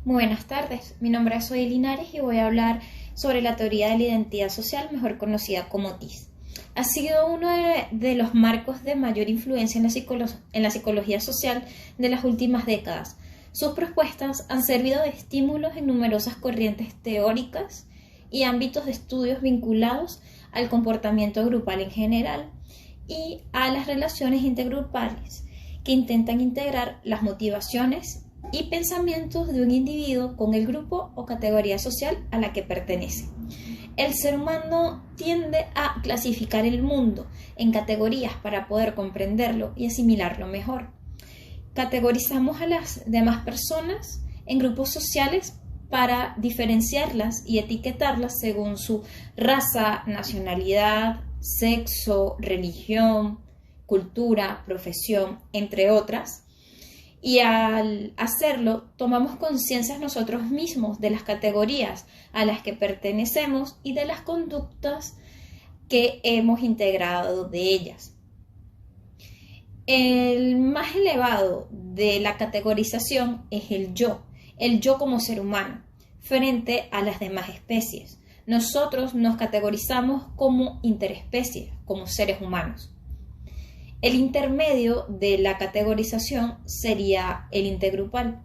Muy buenas tardes, mi nombre es Zoe Linares y voy a hablar sobre la teoría de la identidad social, mejor conocida como TIS. Ha sido uno de los marcos de mayor influencia en la psicología social de las últimas décadas. Sus propuestas han servido de estímulos en numerosas corrientes teóricas y ámbitos de estudios vinculados al comportamiento grupal en general y a las relaciones intergrupales que intentan integrar las motivaciones y pensamientos de un individuo con el grupo o categoría social a la que pertenece. El ser humano tiende a clasificar el mundo en categorías para poder comprenderlo y asimilarlo mejor. Categorizamos a las demás personas en grupos sociales para diferenciarlas y etiquetarlas según su raza, nacionalidad, sexo, religión, cultura, profesión, entre otras. Y al hacerlo, tomamos conciencia nosotros mismos de las categorías a las que pertenecemos y de las conductas que hemos integrado de ellas. El más elevado de la categorización es el yo como ser humano, frente a las demás especies. Nosotros nos categorizamos como interespecie, como seres humanos. El intermedio de la categorización sería el intergrupal,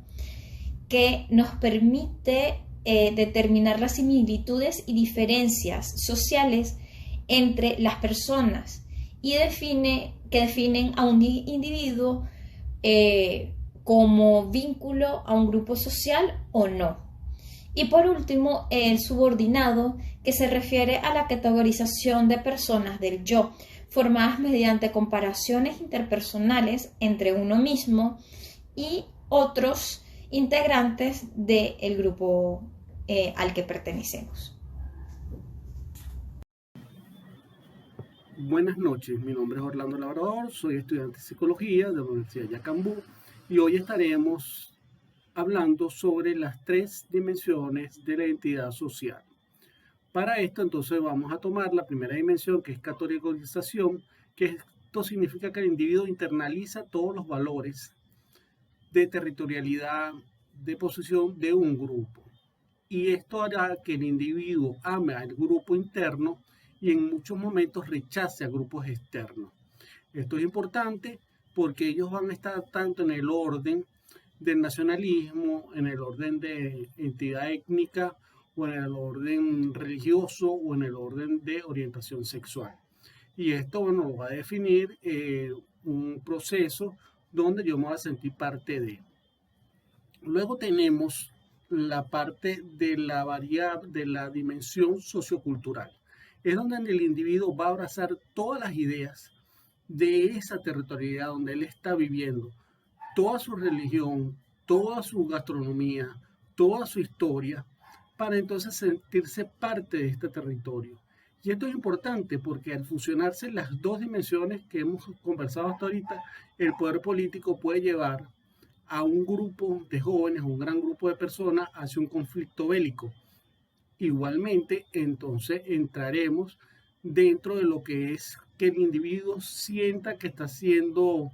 que nos permite determinar las similitudes y diferencias sociales entre las personas y que definen a un individuo como vínculo a un grupo social o no. Y por último, el subordinado, que se refiere a la categorización de personas del yo, formadas mediante comparaciones interpersonales entre uno mismo y otros integrantes del grupo al que pertenecemos. Buenas noches, mi nombre es Orlando Labrador, soy estudiante de Psicología de la Universidad de Yacambú y hoy estaremos hablando sobre las 3 dimensiones de la identidad social. Para esto, entonces, vamos a tomar la primera dimensión, que es categorización, que esto significa que el individuo internaliza todos los valores de territorialidad, de posición de un grupo. Y esto hará que el individuo ame al grupo interno y en muchos momentos rechace a grupos externos. Esto es importante porque ellos van a estar tanto en el orden del nacionalismo, en el orden de entidad étnica, o en el orden religioso o en el orden de orientación sexual. Y esto, bueno, lo va a definir un proceso donde yo me voy a sentir parte de. Luego tenemos la parte de la variable, de la dimensión sociocultural. Es donde el individuo va a abrazar todas las ideas de esa territorialidad donde él está viviendo, toda su religión, toda su gastronomía, toda su historia, para entonces sentirse parte de este territorio. Y esto es importante porque al fusionarse las 2 dimensiones que hemos conversado hasta ahorita, el poder político puede llevar a un grupo de jóvenes, un gran grupo de personas, hacia un conflicto bélico. Igualmente, entonces entraremos dentro de lo que es que el individuo sienta que está siendo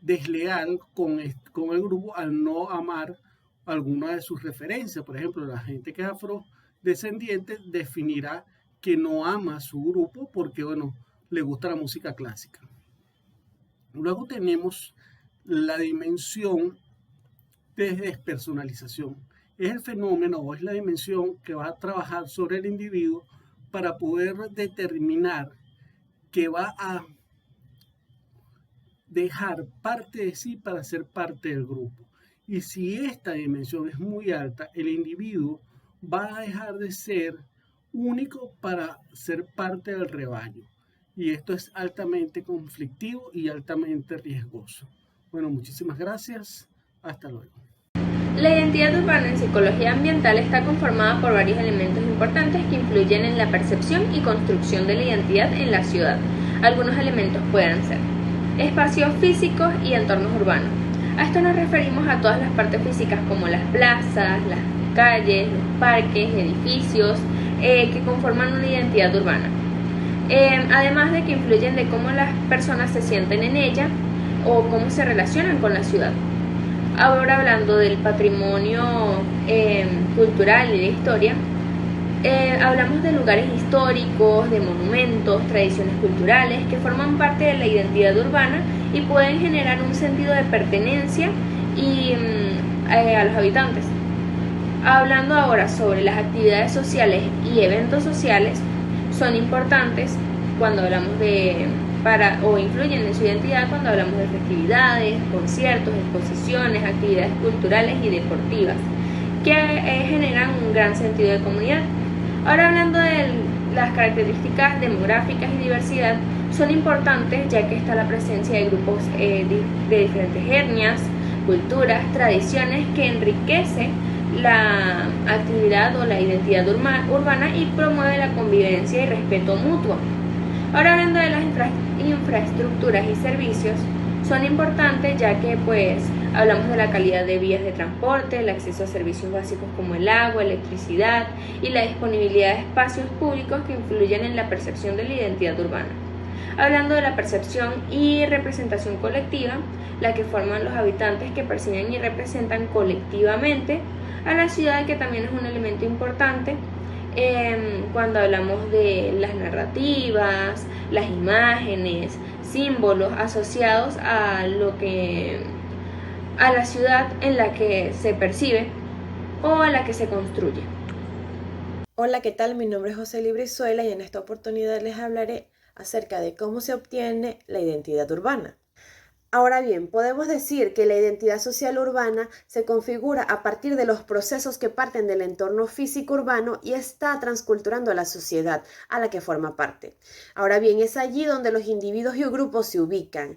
desleal con el grupo al no amar alguna de sus referencias. Por ejemplo, la gente que es afrodescendiente definirá que no ama a su grupo porque, bueno, le gusta la música clásica. Luego tenemos la dimensión de despersonalización. Es el fenómeno o es la dimensión que va a trabajar sobre el individuo para poder determinar que va a dejar parte de sí para ser parte del grupo. Y si esta dimensión es muy alta, el individuo va a dejar de ser único para ser parte del rebaño. Y esto es altamente conflictivo y altamente riesgoso. Bueno, muchísimas gracias. Hasta luego. La identidad urbana en psicología ambiental está conformada por varios elementos importantes que influyen en la percepción y construcción de la identidad en la ciudad. Algunos elementos pueden ser espacios físicos y entornos urbanos. A esto nos referimos a todas las partes físicas como las plazas, las calles, los parques, edificios que conforman una identidad urbana. Además de que influyen de cómo las personas se sienten en ella o cómo se relacionan con la ciudad. Ahora hablando del patrimonio cultural y de historia, hablamos de lugares históricos, de monumentos, tradiciones culturales que forman parte de la identidad urbana y pueden generar un sentido de pertenencia a los habitantes. Hablando ahora sobre las actividades sociales y eventos sociales, son importantes cuando hablamos o influyen en su identidad cuando hablamos de festividades, conciertos, exposiciones, actividades culturales y deportivas que generan un gran sentido de comunidad. Ahora hablando de las características demográficas y diversidad, son importantes ya que está la presencia de grupos de diferentes etnias, culturas, tradiciones que enriquece la actividad o la identidad urbana y promueve la convivencia y respeto mutuo. Ahora hablando de las infraestructuras y servicios, son importantes ya que hablamos de la calidad de vías de transporte, el acceso a servicios básicos como el agua, electricidad y la disponibilidad de espacios públicos que influyen en la percepción de la identidad urbana. Hablando de la percepción y representación colectiva, la que forman los habitantes que perciben y representan colectivamente a la ciudad, que también es un elemento importante cuando hablamos de las narrativas, las imágenes, símbolos asociados a la ciudad en la que se percibe o a la que se construye. Hola, ¿qué tal? Mi nombre es José Brizuela y en esta oportunidad les hablaré acerca de cómo se obtiene la identidad urbana. Ahora bien, podemos decir que la identidad social urbana se configura a partir de los procesos que parten del entorno físico urbano y está transculturando a la sociedad a la que forma parte. Ahora bien, es allí donde los individuos y grupos se ubican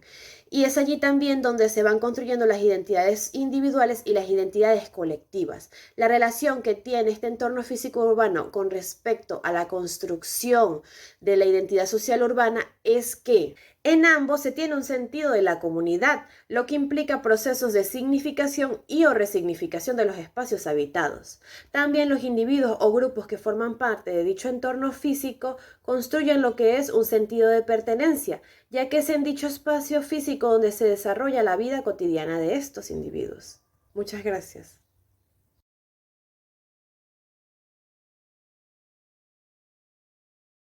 y es allí también donde se van construyendo las identidades individuales y las identidades colectivas. La relación que tiene este entorno físico urbano con respecto a la construcción de la identidad social urbana es que en ambos se tiene un sentido de la comunidad, lo que implica procesos de significación y o resignificación de los espacios habitados. También los individuos o grupos que forman parte de dicho entorno físico construyen lo que es un sentido de pertenencia, ya que es en dicho espacio físico donde se desarrolla la vida cotidiana de estos individuos. Muchas gracias.